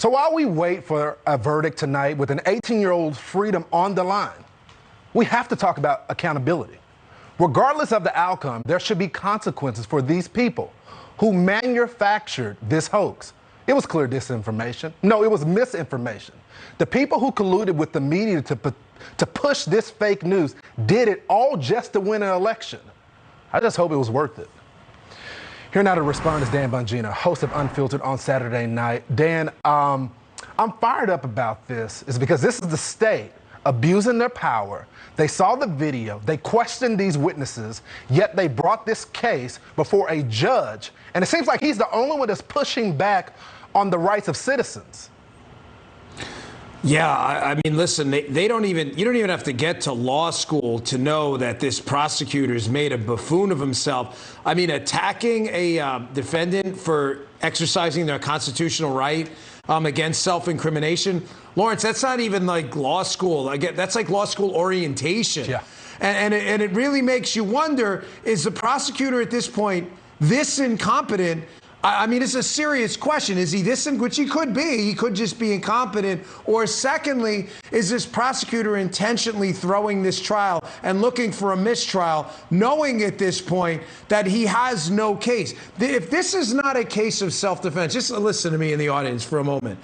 So while we wait for a verdict tonight with an 18-year-old's freedom on the line, we have to talk about accountability. Regardless of the outcome, there should be consequences for these people who manufactured this hoax. It was clear disinformation. No, it was misinformation. The people who colluded with the media to push this fake news did it all just to win an election. I just hope it was worth it. Here now to respond is Dan Bongino, host of Unfiltered on Saturday night. Dan, I'm fired up about this. It's because this is the state abusing their power. They saw the video, they questioned these witnesses, yet they brought this case before a judge. And it seems like he's the only one that's pushing back on the rights of citizens. Yeah, I mean, listen, you don't even have to get to law school to know that this prosecutor's made a buffoon of himself. I mean, attacking a defendant for exercising their constitutional right against self-incrimination. Lawrence, that's not even like law school. That's like law school orientation. Yeah. And it really makes you wonder, is the prosecutor at this point this incompetent? I mean, it's a serious question. Is he this, which he could be? He could just be incompetent. Or secondly, is this prosecutor intentionally throwing this trial and looking for a mistrial, knowing at this point that he has no case? If this is not a case of self-defense, just listen to me in the audience for a moment.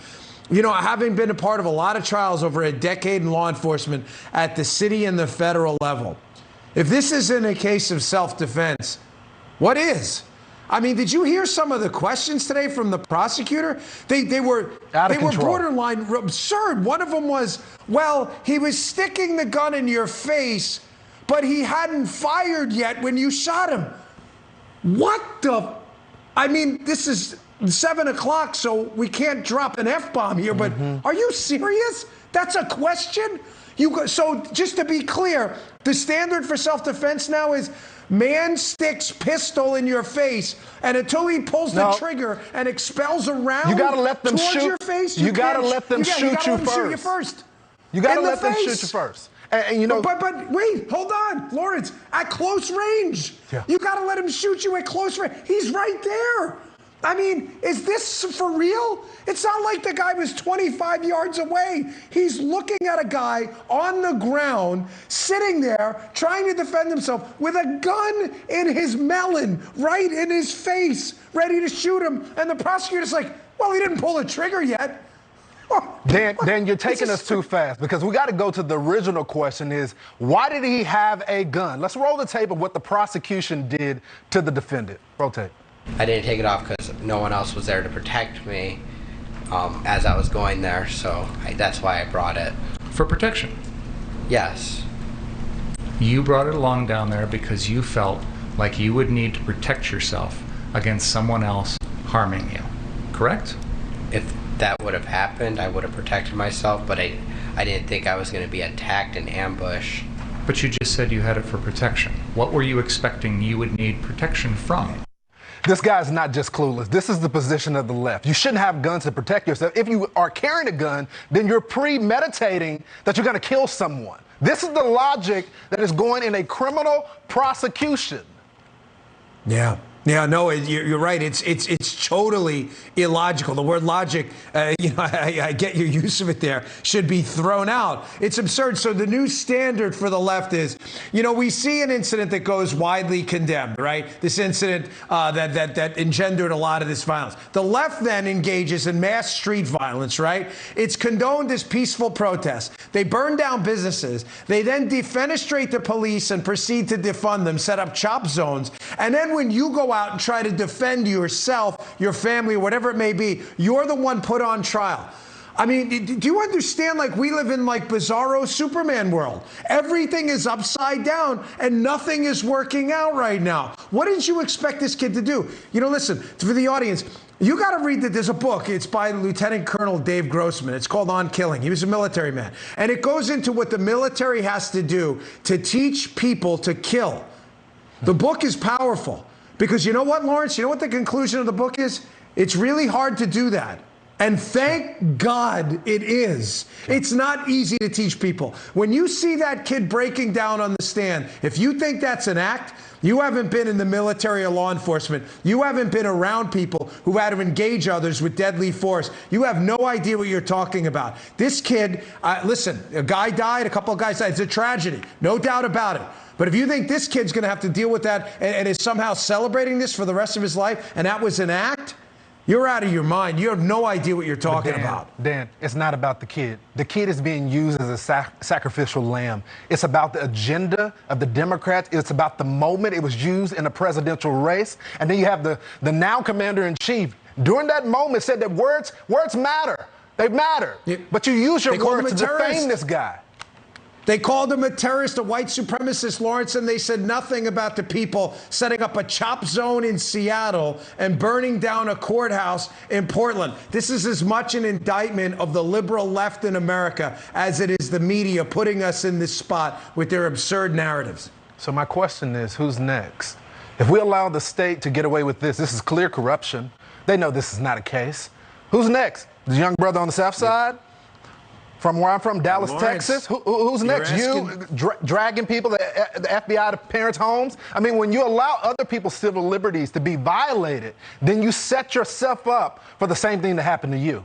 You know, having been a part of a lot of trials over a decade in law enforcement at the city and the federal level, if this isn't a case of self-defense, what is? I mean, did you hear some of the questions today from the prosecutor? They were borderline absurd. One of them was, well, he was sticking the gun in your face, but he hadn't fired yet when you shot him. What the? I mean, this is 7 o'clock, so we can't drop an F-bomb here, but are you serious? That's a question? So just to be clear, the standard for self-defense now is man sticks pistol in your face, and until he pulls the trigger and expels a round you gotta let them towards shoot your face, you gotta let them shoot you first. You gotta let them shoot you first. And you know, but wait, hold on, Lawrence. At close range, you gotta let him shoot you at close range. He's right there. I mean, is this for real? It's not like the guy was 25 yards away. He's looking at a guy on the ground, sitting there, trying to defend himself with a gun in his melon, right in his face, ready to shoot him. And the prosecutor's like, well, he didn't pull the trigger yet. Dan, you're taking us too fast, because we got to go to the original question is, why did he have a gun? Let's roll the tape of what the prosecution did to the defendant. Roll tape. I didn't take it off because no one else was there to protect me as I was going there, so that's why I brought it. For protection? Yes. You brought it along down there because you felt like you would need to protect yourself against someone else harming you, correct? If that would have happened, I would have protected myself, but I didn't think I was going to be attacked and ambushed. But you just said you had it for protection. What were you expecting you would need protection from? This guy's not just clueless. This is the position of the left. You shouldn't have guns to protect yourself. If you are carrying a gun, then you're premeditating that you're going to kill someone. This is the logic that is going in a criminal prosecution. Yeah. Yeah, no, you're right. It's totally illogical. The word logic, I get your use of it there, should be thrown out. It's absurd. So the new standard for the left is, we see an incident that goes widely condemned, right? This incident that engendered a lot of this violence. The left then engages in mass street violence, right? It's condoned as peaceful protest. They burn down businesses. They then defenestrate the police and proceed to defund them, set up chop zones. And then when you go out and try to defend yourself, your family, whatever it may be, you're the one put on trial. I mean, do you understand, like, we live in, like, bizarro Superman world. Everything is upside down and nothing is working out right now. What did you expect this kid to do? Listen, for the audience, you got to read that. There's a book. It's by Lieutenant Colonel Dave Grossman. It's called On Killing. He was a military man. And it goes into what the military has to do to teach people to kill. The book is powerful because you know what, Lawrence? You know what the conclusion of the book is? It's really hard to do that. And thank God it is. It's not easy to teach people. When you see that kid breaking down on the stand, if you think that's an act, you haven't been in the military or law enforcement. You haven't been around people who had to engage others with deadly force. You have no idea what you're talking about. This kid, listen, a guy died, a couple of guys died. It's a tragedy, no doubt about it. But if you think this kid's going to have to deal with that and is somehow celebrating this for the rest of his life, and that was an act, you're out of your mind. You have no idea what you're talking about. Dan, it's not about the kid. The kid is being used as a sacrificial lamb. It's about the agenda of the Democrats. It's about the moment it was used in a presidential race. And then you have the now commander-in-chief during that moment said that words matter. They matter. But you use your words to defame this guy. They called him a terrorist, a white supremacist, Lawrence, and they said nothing about the people setting up a chop zone in Seattle and burning down a courthouse in Portland. This is as much an indictment of the liberal left in America as it is the media putting us in this spot with their absurd narratives. So my question is, who's next? If we allow the state to get away with this is clear corruption. They know this is not a case. Who's next? The young brother on the south side? From where I'm from, Dallas, Lawrence, Texas. Who's next? You dragging people, the FBI to parents' homes? I mean, when you allow other people's civil liberties to be violated, then you set yourself up for the same thing to happen to you.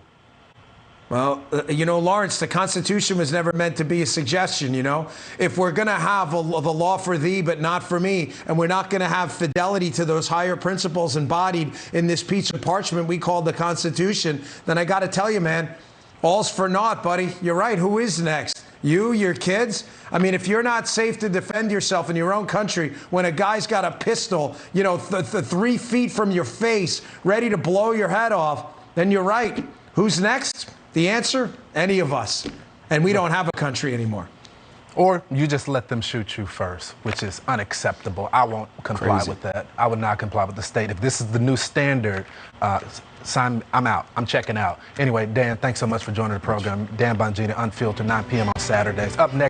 Well, you know, Lawrence, the Constitution was never meant to be a suggestion, you know. If we're going to have the law for thee but not for me, and we're not going to have fidelity to those higher principles embodied in this piece of parchment we call the Constitution, then I got to tell you, man, all's for naught, buddy. You're right. Who is next? You, your kids? I mean, if you're not safe to defend yourself in your own country when a guy's got a pistol, you know, 3 feet from your face, ready to blow your head off, then you're right. Who's next? The answer? Any of us. And we don't have a country anymore. Or you just let them shoot you first, which is unacceptable. I won't comply with that. I would not comply with the state. If this is the new standard, I'm out. I'm checking out. Anyway, Dan, thanks so much for joining the program. Dan Bongino, Unfiltered, 9 p.m. on Saturdays. Up next.